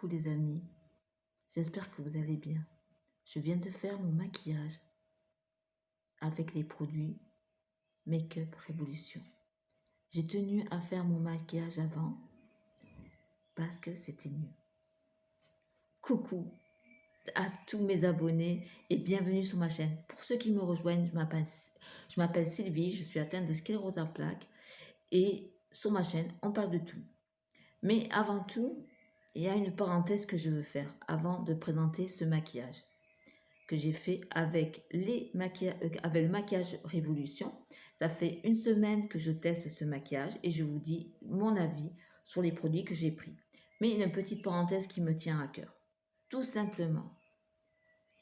Coucou les amis, j'espère que vous allez bien. Je viens de faire mon maquillage avec les produits Make-up Révolution. J'ai tenu à faire mon maquillage avant parce que c'était mieux. Coucou à tous mes abonnés et bienvenue sur ma chaîne. Pour ceux qui me rejoignent, je m'appelle Sylvie, je suis atteinte de sclérose à plaques et sur ma chaîne, on parle de tout. Mais avant tout, il y a une parenthèse que je veux faire avant de présenter ce maquillage que j'ai fait avec le maquillage Révolution. Ça fait une semaine que je teste ce maquillage et je vous dis mon avis sur les produits que j'ai pris. Mais une petite parenthèse qui me tient à cœur. Tout simplement,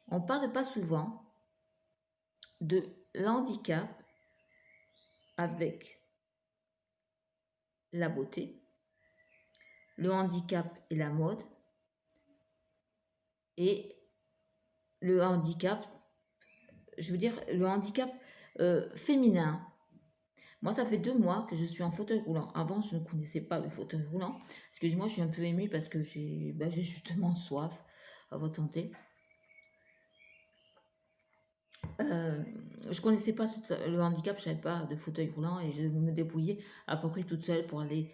on ne parle pas souvent de l'handicap avec la beauté, le handicap et la mode, et le handicap, je veux dire le handicap féminin. Moi, ça fait 2 mois que je suis en fauteuil roulant. Avant, je ne connaissais pas le fauteuil roulant. Excusez-moi, je suis un peu émue parce que j'ai justement soif. À votre santé. Je ne connaissais pas le handicap, je ne savais pas de fauteuil roulant et je me débrouillais à peu près toute seule pour aller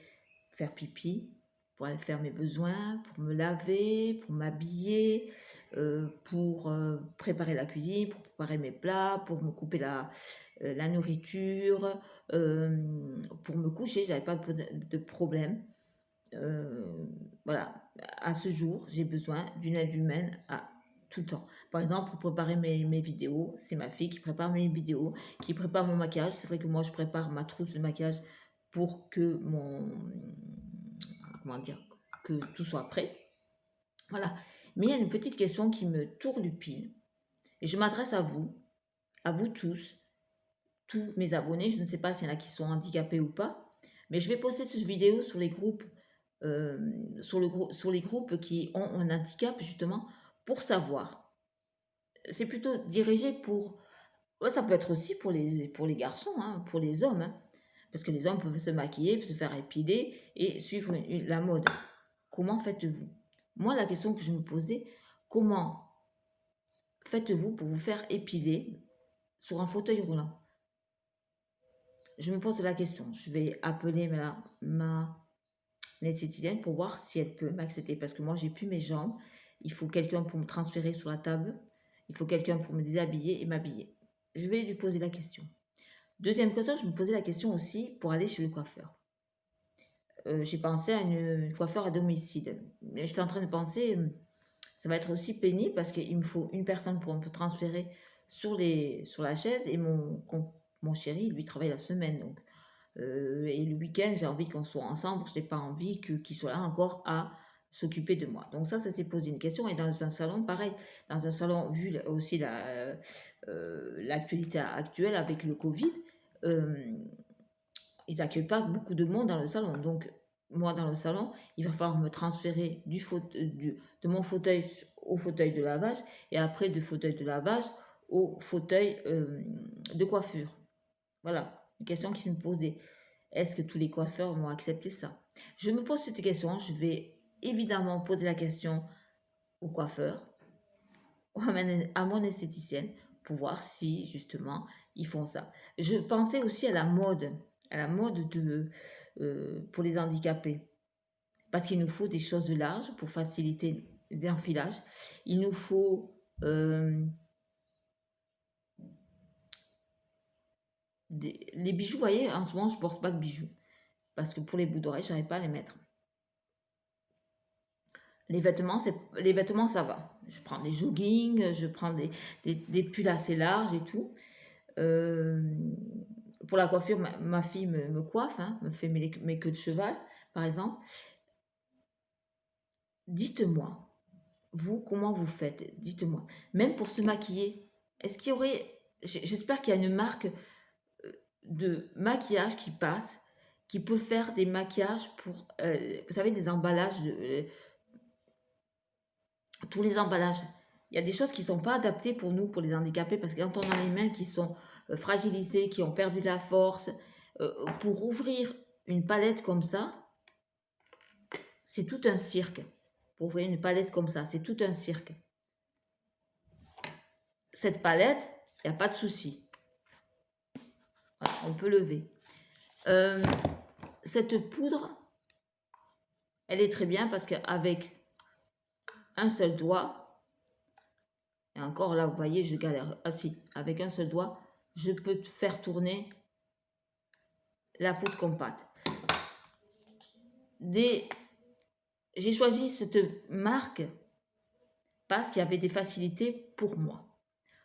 faire pipi, pour aller faire mes besoins, pour me laver, pour m'habiller, pour préparer la cuisine, pour préparer mes plats, pour me couper la nourriture, pour me coucher, j'avais pas de problème. Voilà, à ce jour, j'ai besoin d'une aide humaine à tout le temps. Par exemple, pour préparer mes vidéos, c'est ma fille qui prépare mes vidéos, qui prépare mon maquillage. C'est vrai que moi, je prépare ma trousse de maquillage pour que comment dire, que tout soit prêt. Voilà. Mais il y a une petite question qui me tourlupine. Et je m'adresse à vous tous mes abonnés. Je ne sais pas s'il y en a qui sont handicapés ou pas. Mais je vais poster cette vidéo sur les groupes, sur les groupes qui ont un handicap, justement, pour savoir. C'est plutôt dirigé pour... Ça peut être aussi pour les garçons, hein, pour les hommes. Hein, parce que les hommes peuvent se maquiller, peuvent se faire épiler et suivre la mode. Comment faites-vous? Moi, la question que je me posais, comment faites-vous pour vous faire épiler sur un fauteuil roulant? Je me pose la question. Je vais appeler ma l'esthéticienne pour voir si elle peut m'accepter. Parce que moi, j'ai plus mes jambes. Il faut quelqu'un pour me transférer sur la table. Il faut quelqu'un pour me déshabiller et m'habiller. Je vais lui poser la question. Deuxième question, je me posais la question aussi pour aller chez le coiffeur. J'ai pensé à une coiffeur à domicile. Mais j'étais en train de penser, ça va être aussi pénible parce qu'il me faut une personne pour me transférer sur la chaise et mon chéri, lui, travaille la semaine. Donc, et le week-end, j'ai envie qu'on soit ensemble. Je n'ai pas envie qu'il soit là encore à s'occuper de moi. Donc ça s'est posé une question. Et dans un salon, pareil, dans un salon, vu aussi l'actualité actuelle avec le Covid, ils n'accueillent pas beaucoup de monde dans le salon. Donc moi, dans le salon, il va falloir me transférer de mon fauteuil au fauteuil de lavage et après du fauteuil de lavage au fauteuil de coiffure. Voilà, une question qui se me posait. Est-ce que tous les coiffeurs vont accepter ça? Je me pose cette question. Je vais évidemment poser la question au coiffeur, à mon esthéticienne, pour voir si justement ils font ça. Je pensais aussi à la mode pour les handicapés. Parce qu'il nous faut des choses de large pour faciliter l'enfilage. Il nous faut les bijoux, vous voyez, en ce moment, je ne porte pas de bijoux. Parce que pour les bouts d'oreilles, je n'arrive pas à les mettre. Les vêtements, ça va. Je prends des joggings, je prends des pulls assez larges et tout. Pour la coiffure, ma fille me coiffe, hein, me fait mes queues de cheval, par exemple. Dites-moi, vous, comment vous faites? Dites-moi. Même pour se maquiller, est-ce qu'il y aurait... J'espère qu'il y a une marque de maquillage qui passe, qui peut faire des maquillages pour, vous savez, des emballages, tous les emballages. Il y a des choses qui ne sont pas adaptées pour nous, pour les handicapés, parce que quand on a les mains qui sont fragilisées, qui ont perdu la force, pour ouvrir une palette comme ça, c'est tout un cirque. pour ouvrir une palette comme ça. C'est tout un cirque. Cette palette, il n'y a pas de souci. Voilà, on peut lever. Cette poudre, elle est très bien parce qu'avec un seul doigt, et encore là, vous voyez, je galère. Ah si, avec un seul doigt, je peux faire tourner la poudre compacte. J'ai choisi cette marque parce qu'il y avait des facilités pour moi.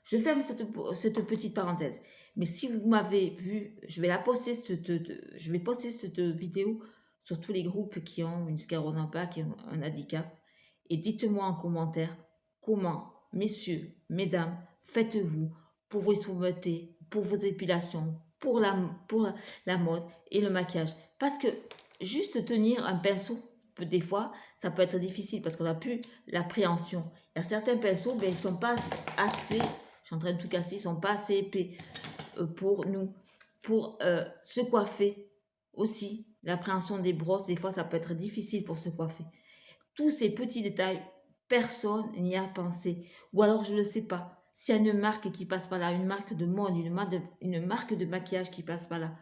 Je ferme cette petite parenthèse. Mais si vous m'avez vu, je vais poster cette vidéo sur tous les groupes qui ont une sclérose en plaques, qui ont un handicap. Et dites-moi en commentaire comment, messieurs, mesdames, faites-vous pour vos extremités, pour vos épilations, pour la mode et le maquillage. Parce que juste tenir un pinceau, des fois, ça peut être difficile parce qu'on n'a plus l'appréhension. Il y a certains pinceaux, mais ils ne sont pas assez, je suis en train de tout casser, ils ne sont pas assez épais pour nous. Pour se coiffer aussi, l'appréhension des brosses, des fois, ça peut être difficile pour se coiffer. Tous ces petits détails, personne n'y a pensé. Ou alors, je ne le sais pas. S'il y a une marque qui passe par là, une marque de mode, une marque de maquillage qui passe par là,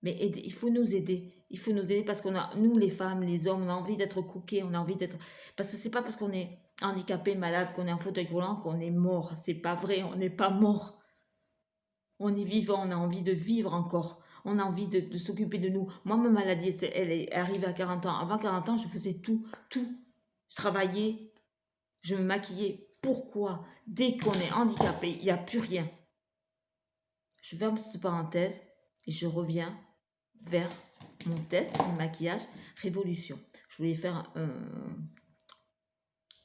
mais il faut nous aider. Il faut nous aider parce qu'on a, nous les femmes, les hommes, on a envie d'être coquets, on a envie d'être... Parce que c'est pas parce qu'on est handicapé, malade, qu'on est en fauteuil roulant qu'on est mort. C'est pas vrai, on n'est pas mort. On est vivant, on a envie de vivre encore. On a envie de s'occuper de nous. Moi, ma maladie, elle est arrivée à 40 ans. Avant 40 ans, je faisais tout. Je travaillais, je me maquillais. Pourquoi? Dès qu'on est handicapé, il n'y a plus rien. Je ferme cette parenthèse et je reviens vers mon test de maquillage Révolution. Je voulais faire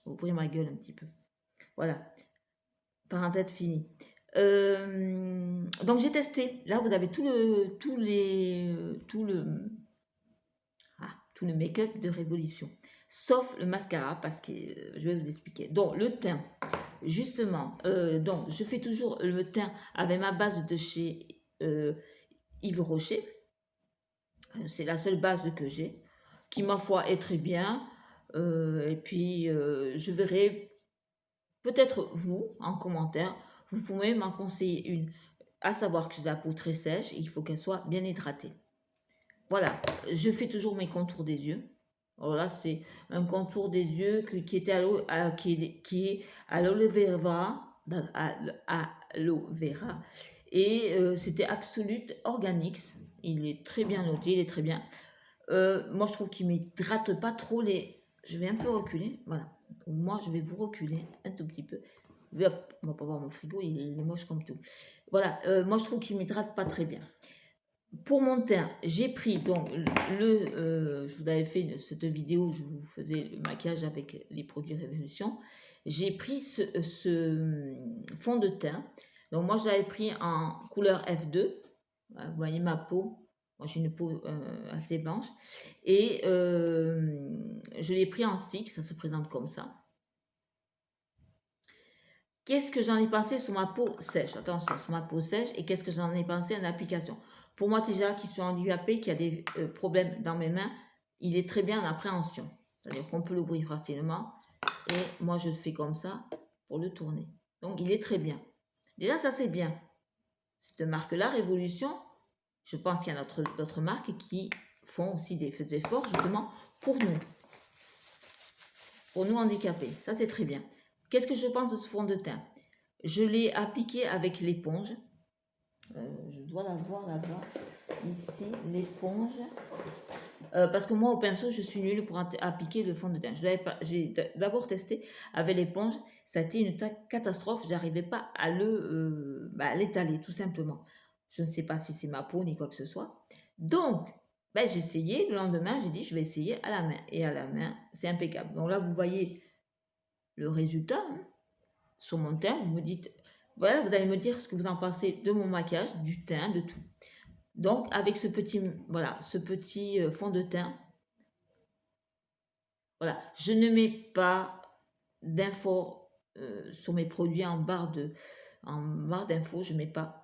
ouvrir ma gueule un petit peu. Voilà. Parenthèse finie. Donc j'ai testé. Là, vous avez tout le make-up de Révolution. Sauf le mascara, parce que je vais vous expliquer. Donc, le teint, justement, donc je fais toujours le teint avec ma base de chez Yves Rocher. C'est la seule base que j'ai, qui ma foi est très bien. Et puis, je verrai peut-être vous, en commentaire, vous pouvez m'en conseiller une. À savoir que j'ai la peau très sèche et il faut qu'elle soit bien hydratée. Voilà, je fais toujours mes contours des yeux. Alors là, c'est un contour des yeux qui est à l'aloe vera, aloe vera. Et c'était Absolute Organics. Il est très bien noté, il est très bien. Moi, je trouve qu'il ne m'hydrate pas trop les... Je vais un peu reculer, voilà. Moi, je vais vous reculer un tout petit peu. Hop, on va pas voir mon frigo, il est moche comme tout. Voilà, moi, je trouve qu'il ne m'hydrate pas très bien. Pour mon teint, j'ai pris donc je vous avais fait cette vidéo où je vous faisais le maquillage avec les produits Révolution. J'ai pris ce fond de teint. Donc moi, je l'avais pris en couleur F2. Vous voyez ma peau. Moi, j'ai une peau assez blanche. Et je l'ai pris en stick. Ça se présente comme ça. Qu'est-ce que j'en ai pensé sur ma peau sèche? Attention, sur ma peau sèche. Et qu'est-ce que j'en ai pensé en application? Pour moi, déjà, qui suis handicapée, qui a des problèmes dans mes mains, il est très bien en appréhension. C'est-à-dire qu'on peut l'ouvrir facilement. Et moi, je le fais comme ça pour le tourner. Donc, il est très bien. Déjà, ça, c'est bien. Cette marque-là, Révolution, je pense qu'il y a d'autres marques qui font aussi des efforts, justement, pour nous handicapés. Ça, c'est très bien. Qu'est-ce que je pense de ce fond de teint? Je l'ai appliqué avec l'éponge. Je dois la voir là-bas. Ici, l'éponge. Parce que moi, au pinceau, je suis nulle pour appliquer le fond de teint. J'ai d'abord testé avec l'éponge. Ça a été une catastrophe. Je n'arrivais pas à l'étaler, tout simplement. Je ne sais pas si c'est ma peau ni quoi que ce soit. Donc, j'ai essayé. Le lendemain, j'ai dit, je vais essayer à la main. Et à la main, c'est impeccable. Donc là, vous voyez le résultat sur mon teint. Vous me dites, voilà, vous allez me dire ce que vous en pensez de mon maquillage, du teint, de tout. Donc, avec ce petit fond de teint, voilà, je ne mets pas d'infos sur mes produits en barre d'infos, je ne mets pas.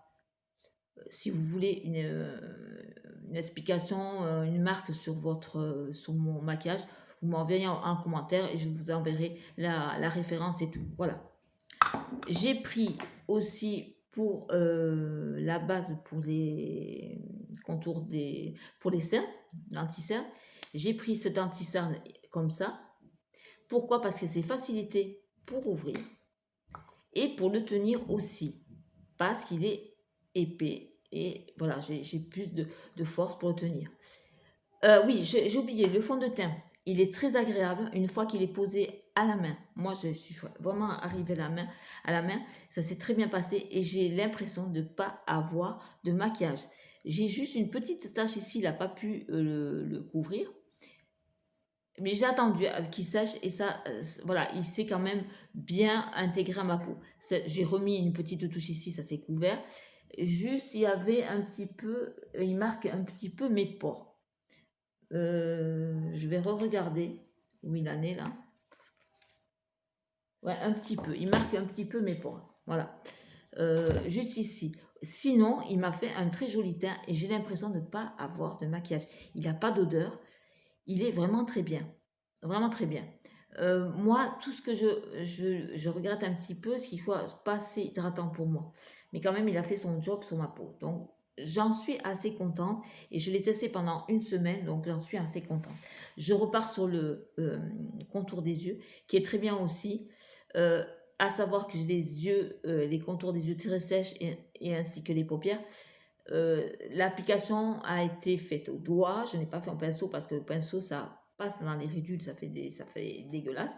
Si vous voulez une explication, une marque sur mon maquillage, vous m'enverrez un commentaire et je vous enverrai la référence et tout. Voilà. J'ai pris aussi pour la base pour les contours pour les cernes, l'anti-cerne. J'ai pris cet anti-cerne comme ça. Pourquoi? Parce que c'est facilité pour ouvrir et pour le tenir aussi. Parce qu'il est épais et voilà, j'ai plus de force pour le tenir. Oui, j'ai oublié, le fond de teint, il est très agréable une fois qu'il est posé à la main. Moi, je suis vraiment arrivée à la main, ça s'est très bien passé et j'ai l'impression de ne pas avoir de maquillage. J'ai juste une petite tache ici, il n'a pas pu le couvrir. Mais j'ai attendu qu'il sèche et ça, voilà, il s'est quand même bien intégré à ma peau. J'ai remis une petite touche ici, ça s'est couvert. Juste, il y avait un petit peu, il marque un petit peu mes pores. Je vais re-regarder où il en est là. Ouais, un petit peu. Il marque un petit peu mes pores. Voilà. Juste ici. Sinon, il m'a fait un très joli teint et j'ai l'impression de ne pas avoir de maquillage. Il n'a pas d'odeur. Il est vraiment très bien. Vraiment très bien. Moi, tout ce que je regrette un petit peu, c'est qu'il soit pas assez hydratant pour moi. Mais quand même, il a fait son job sur ma peau. Donc, j'en suis assez contente. Et je l'ai testé pendant une semaine, donc j'en suis assez contente. Je repars sur le contour des yeux, qui est très bien aussi. À savoir que j'ai les yeux, les contours des yeux très sèches et ainsi que les paupières. L'application a été faite au doigt. Je n'ai pas fait en pinceau parce que le pinceau, ça passe dans les ridules, ça fait dégueulasse.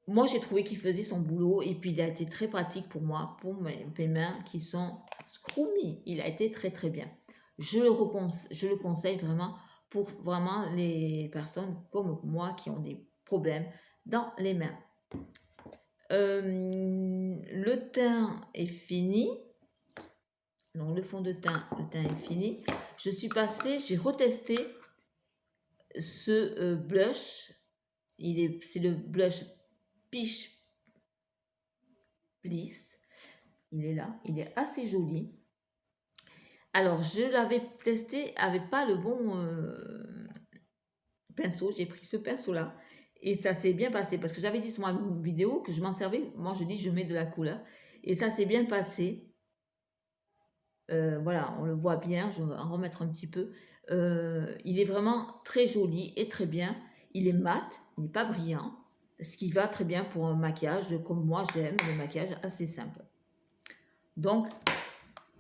Moi, j'ai trouvé qu'il faisait son boulot et puis il a été très pratique pour moi, pour mes mains qui sont scroomy. Il a été très très bien. Je le conseille vraiment pour vraiment les personnes comme moi qui ont des problèmes dans les mains. Le teint est fini. Donc le fond de teint, le teint est fini. Je suis passée, j'ai retesté ce blush. C'est le blush Peach Bliss. Il est là, il est assez joli. Alors je l'avais testé avec pas le bon pinceau. J'ai pris ce pinceau là et ça s'est bien passé parce que j'avais dit sur ma vidéo que je m'en servais. Moi je dis je mets de la couleur et ça s'est bien passé. Voilà, on le voit bien, je vais en remettre un petit peu. Il est vraiment très joli et très bien. Il est mat, il n'est pas brillant, ce qui va très bien pour un maquillage comme moi j'aime, le maquillage assez simple. Donc,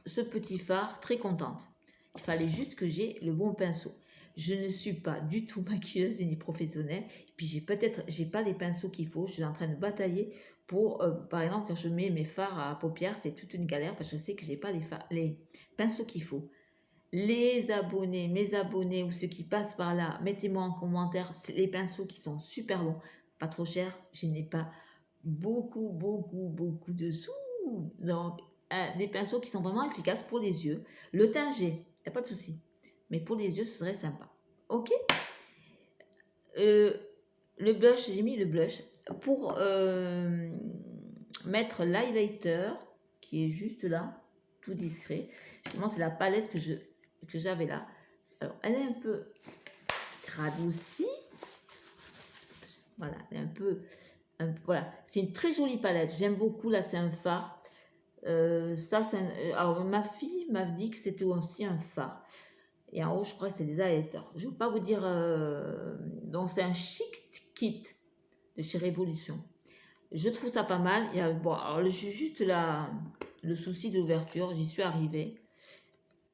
ce petit fard, très contente. Il fallait juste que j'ai le bon pinceau. Je ne suis pas du tout maquilleuse ni professionnelle. Et puis, j'ai pas les pinceaux qu'il faut. Je suis en train de batailler pour, par exemple, quand je mets mes fards à paupières, c'est toute une galère parce que je sais que j'ai pas les pinceaux qu'il faut. Les abonnés, mes abonnés ou ceux qui passent par là, mettez-moi en commentaire les pinceaux qui sont super bons, pas trop chers. Je n'ai pas beaucoup de sous. Donc, des pinceaux qui sont vraiment efficaces pour les yeux. Le teint, il n'y a pas de souci. Mais pour les yeux, ce serait sympa. Ok. Le blush, j'ai mis le blush pour mettre l'highlighter qui est juste là, tout discret. Justement, c'est la palette que j'avais là. Alors, elle est un peu radoucie. Voilà, elle est voilà, c'est une très jolie palette. J'aime beaucoup. Là, c'est un fard. Alors, ma fille m'a dit que c'était aussi un fard. Et en haut, je crois que c'est des highlighters. Je ne veux pas vous dire... donc, c'est un chic kit de chez Révolution. Je trouve ça pas mal. Il y a, bon, alors, juste le souci de l'ouverture. J'y suis arrivée.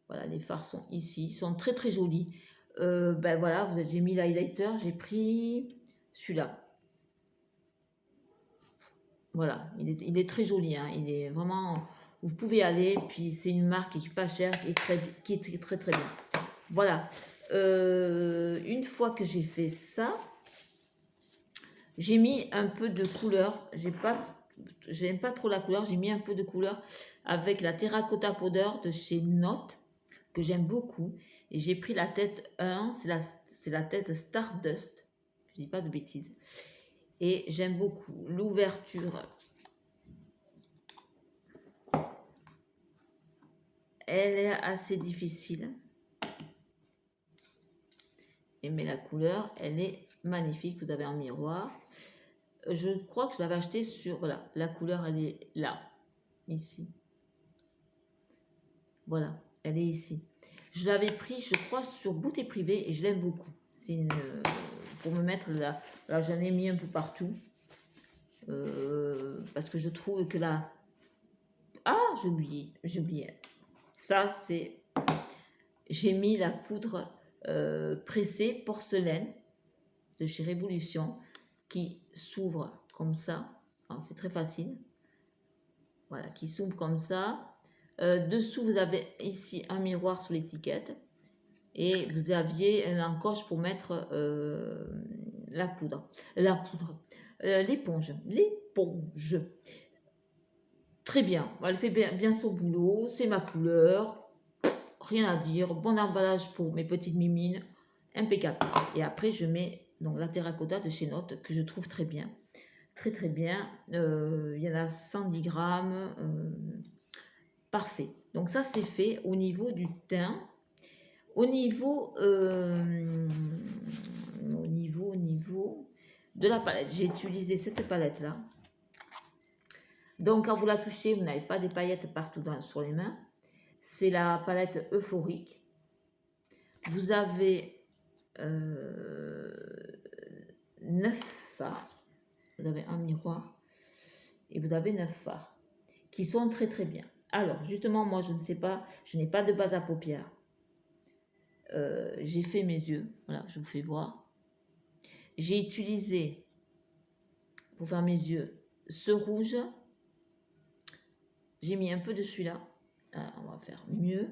Voilà, les fards sont ici. Ils sont très, très jolis. Ben voilà, j'ai mis l'highlighter. J'ai pris celui-là. Voilà, il est très joli. Hein. Il est vraiment... Vous pouvez aller. Puis, c'est une marque qui est pas chère et qui est très, très bien. Voilà. Une fois que j'ai fait ça, j'ai mis un peu de couleur. J'aime pas trop la couleur. J'ai mis un peu de couleur avec la Terracotta Powder de chez Note, que j'aime beaucoup. Et j'ai pris la tête 1, c'est la tête Stardust. Je dis pas de bêtises. Et j'aime beaucoup l'ouverture. Elle est assez difficile. Mais la couleur, elle est magnifique. Vous avez un miroir. Je crois que je l'avais acheté sur... Voilà, la couleur, elle est là, ici. Voilà, elle est ici. Je l'avais pris, je crois, sur Beauté Privée et je l'aime beaucoup. C'est une... pour me mettre là, là j'en ai mis un peu partout. Parce que je trouve que là... Ah, j'ai oublié. Ça, c'est... J'ai mis la poudre pressée porcelaine de chez Révolution qui s'ouvre comme ça. C'est très facile. Voilà, qui s'ouvre comme ça. Dessous, vous avez ici un miroir sur l'étiquette. Et vous aviez une encoche pour mettre la poudre. L'éponge. L'éponge. Très bien. Elle fait bien son boulot. C'est ma couleur. Rien à dire. Bon emballage pour mes petites mimines. Impeccable. Et après, je mets donc la terracotta de chez Note que je trouve très bien. Très très bien. Il y en a 110 grammes. Parfait. Donc ça, c'est fait au niveau du teint. Au niveau de la palette, j'ai utilisé cette palette-là. Donc, quand vous la touchez, vous n'avez pas des paillettes partout sur les mains. C'est la palette euphorique. Vous avez 9 fards. Vous avez un miroir. Et vous avez 9 fards. Qui sont très très bien. Alors, justement, moi, je ne sais pas, je n'ai pas de base à paupières. J'ai fait mes yeux. Voilà, je vous fais voir. J'ai utilisé, pour faire mes yeux, ce rouge. J'ai mis un peu de celui-là. On va faire mieux.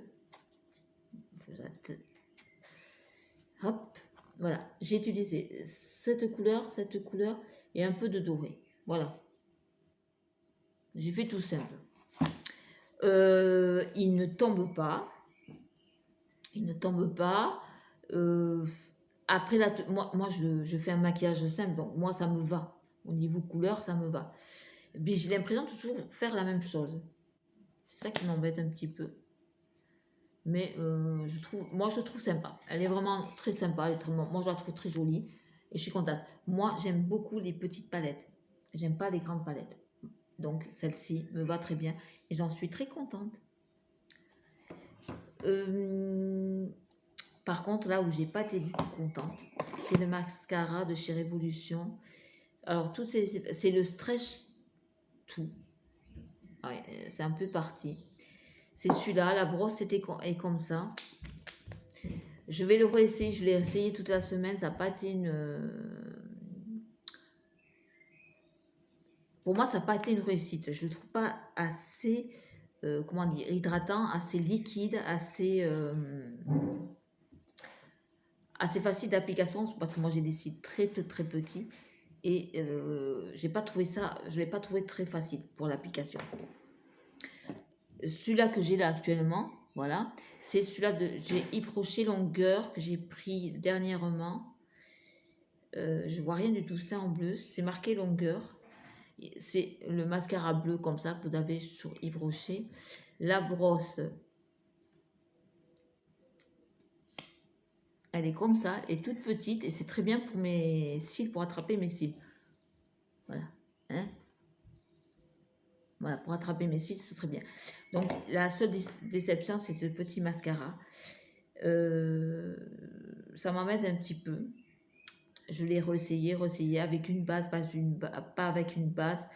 Hop, voilà. J'ai utilisé cette couleur et un peu de doré. Voilà. J'ai fait tout simple. Il ne tombe pas. Il ne tombe pas. Après, moi je fais un maquillage simple, donc moi, ça me va. Au niveau couleur, ça me va. Mais j'ai l'impression de toujours faire la même chose. C'est ça qui m'embête un petit peu. Mais moi, je trouve sympa. Elle est vraiment très sympa. Moi, je la trouve très jolie. Et je suis contente. Moi, j'aime beaucoup les petites palettes. J'aime pas les grandes palettes. Donc, celle-ci me va très bien. Et j'en suis très contente. Par contre, là où j'ai pas été du tout contente, c'est le mascara de chez Révolution. Alors, c'est le Stretch Tout. Ouais, c'est un peu parti. C'est celui-là. La brosse est comme ça. Je vais le réessayer. Je l'ai essayé toute la semaine. Ça n'a pas été une... Pour moi, ça n'a pas été une réussite. Je ne le trouve pas assez... comment dire, hydratant, assez liquide, assez facile d'application, parce que moi j'ai des cils très petits et je ne l'ai pas trouvé très facile pour l'application. Celui-là que j'ai là actuellement, voilà, c'est celui-là j'ai Yves Rocher longueur que j'ai pris dernièrement. Je vois rien du tout, c'est en bleu, c'est marqué longueur. C'est le mascara bleu comme ça que vous avez sur Yves Rocher. La brosse, elle est comme ça, elle est toute petite et c'est très bien pour mes cils, pour attraper mes cils. Voilà. Hein, voilà, pour attraper mes cils, c'est très bien. Donc, la seule déception, c'est ce petit mascara. Ça m'embête un petit peu. Je l'ai réessayé avec une base, pas avec une base.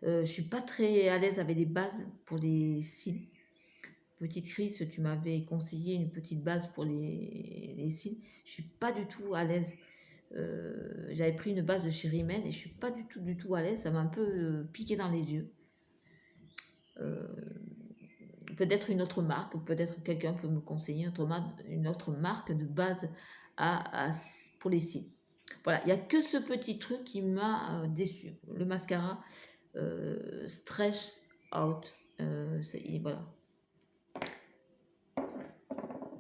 Je ne suis pas très à l'aise avec les bases pour les cils. Petite Chris, tu m'avais conseillé une petite base pour les cils. Je ne suis pas du tout à l'aise. J'avais pris une base de chez Rimmel et je ne suis pas du tout à l'aise. Ça m'a un peu piqué dans les yeux. Peut-être une autre marque, peut-être quelqu'un peut me conseiller une autre marque de base pour les cils. Voilà, il n'y a que ce petit truc qui m'a déçu. Le mascara Stretch Out. Voilà.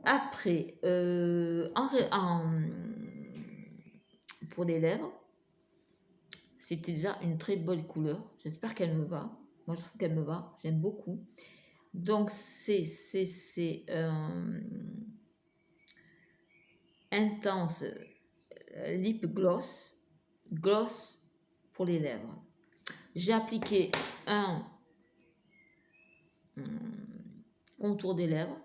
Après, pour les lèvres, c'était déjà une très belle couleur. J'espère qu'elle me va. Moi, je trouve qu'elle me va. J'aime beaucoup. Donc, c'est Intense Lip Gloss. gloss pour les lèvres. J'ai appliqué un contour des lèvres,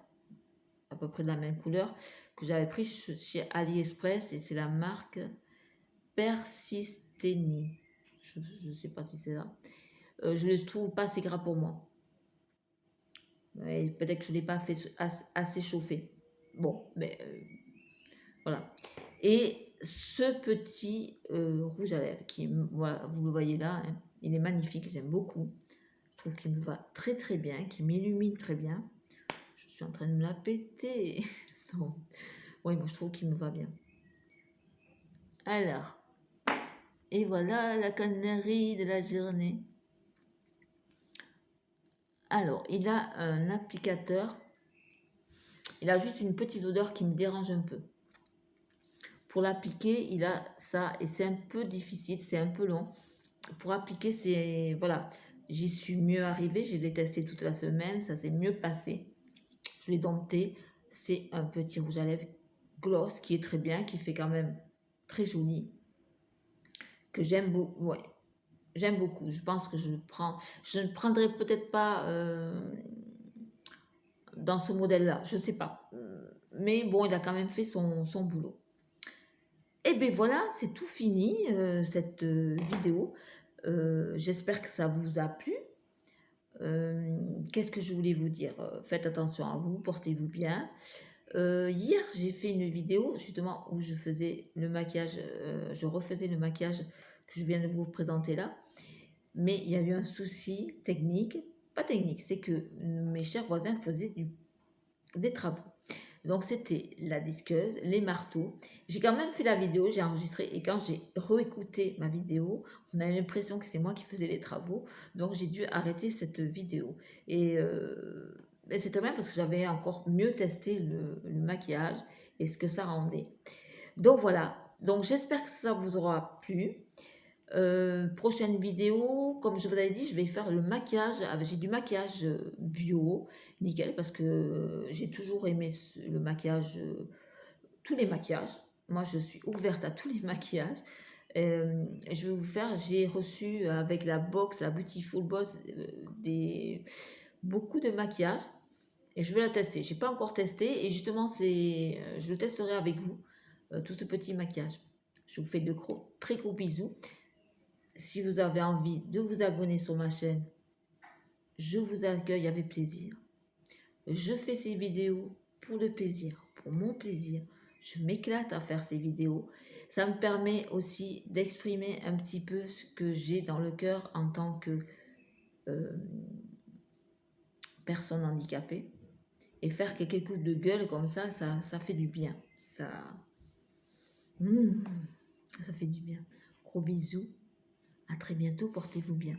à peu près de la même couleur, que j'avais pris chez AliExpress, et c'est la marque Persisteni. Je ne sais pas si c'est ça. Je ne trouve pas assez gras pour moi. Peut-être que je ne l'ai pas fait assez chauffer. Bon, mais voilà. Et ce petit rouge à lèvres, qui, voilà, vous le voyez là, hein, il est magnifique, j'aime beaucoup. Je trouve qu'il me va très très bien, qu'il m'illumine très bien. Je suis en train de me la péter. Non. Oui, moi je trouve qu'il me va bien. Alors, et voilà la connerie de la journée. Alors, il a un applicateur. Il a juste une petite odeur qui me dérange un peu. Pour l'appliquer, il a ça et c'est un peu difficile, c'est un peu long. Pour appliquer, c'est... Voilà, j'y suis mieux arrivée, je l'ai testé toute la semaine, ça s'est mieux passé. Je l'ai dompté. C'est un petit rouge à lèvres gloss qui est très bien, qui fait quand même très joli, que j'aime beaucoup. Ouais, j'aime beaucoup. Je pense que je ne prendrai peut-être pas dans ce modèle-là, je sais pas. Mais bon, il a quand même fait son boulot. Et bien voilà, c'est tout fini, cette vidéo. J'espère que ça vous a plu. Qu'est-ce que je voulais vous dire? Faites attention à vous, portez-vous bien. Hier, j'ai fait une vidéo justement où je faisais le maquillage, je refaisais le maquillage que je viens de vous présenter là. Mais il y a eu un souci technique, pas technique, c'est que mes chers voisins faisaient des travaux. Donc c'était la disqueuse, les marteaux. J'ai quand même fait la vidéo, j'ai enregistré et quand j'ai réécouté ma vidéo, on a l'impression que c'est moi qui faisais les travaux. Donc j'ai dû arrêter cette vidéo. Et c'est très bien parce que j'avais encore mieux testé le maquillage et ce que ça rendait. Donc voilà, donc j'espère que ça vous aura plu. Prochaine vidéo, comme je vous l'avais dit, je vais faire le maquillage. J'ai du maquillage bio, nickel, parce que j'ai toujours aimé le maquillage, tous les maquillages. Moi, je suis ouverte à tous les maquillages. Je vais vous faire, j'ai reçu avec la box, la Beautiful Box, beaucoup de maquillage et je vais la tester. Je n'ai pas encore testé et justement, je le testerai avec vous, tout ce petit maquillage. Je vous fais de très gros bisous. Si vous avez envie de vous abonner sur ma chaîne, je vous accueille avec plaisir. Je fais ces vidéos pour le plaisir, pour mon plaisir. Je m'éclate à faire ces vidéos. Ça me permet aussi d'exprimer un petit peu ce que j'ai dans le cœur en tant que personne handicapée. Et faire quelques coups de gueule comme ça fait du bien. Ça, ça fait du bien. Gros bisous. À très bientôt. Portez-vous bien.